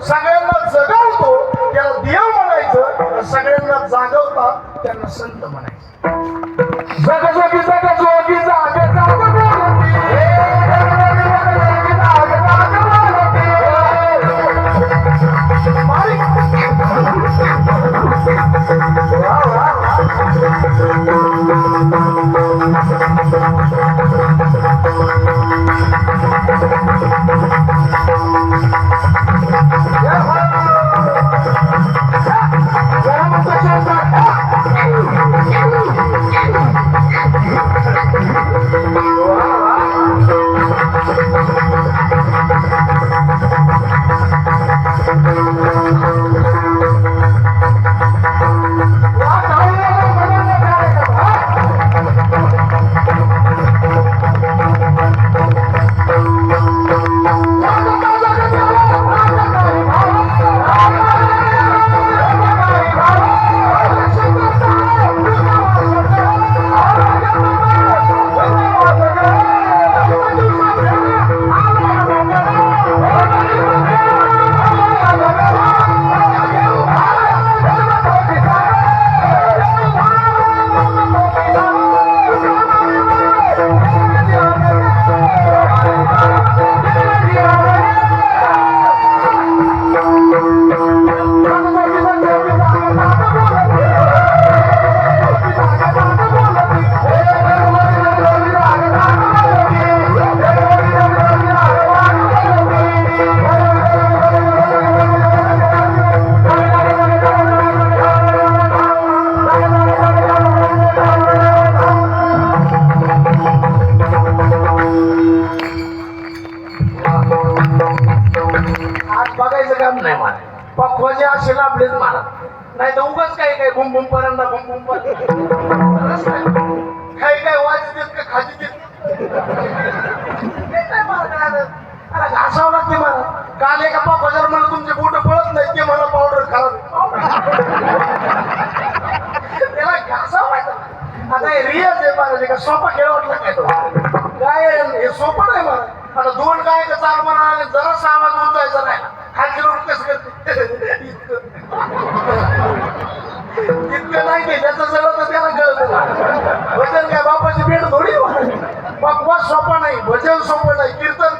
सगळ्यांना जगवतो त्याला देव म्हणायचं, सगळ्यांना जागवतात त्यांना संत म्हणायचं. जग जोगी जग जोगी जाग जाग बोलती, पक्वाचे असे लाभलेच मला, नाही तर उगाच काही काही बुम बुम परंदा बुम बुम काही काय वाज देत का खाजी देत घासावं लागते मला. काल एका पक्वाच्यावर मला तुमचे बोट पळत नाही ते मला पावडर खराब त्याला घासावं लागतं. आता हे रियाज आहे मला का सोपा खेळ वाटला काय तो काय हे सोपं नाही मला. आता दोन गायचं चाल म्हणा जरासा आवाज उंचायचा नाही खालची रोड कसं करते इतकं नाही ते त्याचं सगळं तर त्याला कळत. भजन काय बापाची भेट थोडी बाप्पा सोपा नाही, भजन सोपं नाही, कीर्तन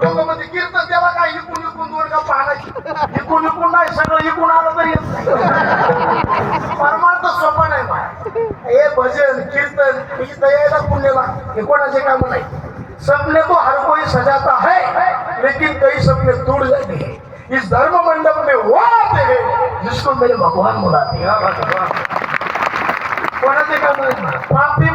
लोक म्हणजे कीर्तन त्याला काय इकून इकून दोन का पाहण्याची इकून इकून नाही सगळं इकून आलं तरी परमार्थ सोपा नाही मला. हे भजन कीर्तन इथं यायला पुण्यला हे कोणाचे काम नाही. सपने तो हर कोई सजाता है लेकिन कई सपने टूट जाते हैं. इस धर्म मंडप में वो आते हैं जिसको मेरे भगवान बुलाते हैं. कोणाचे काम नाही. पापी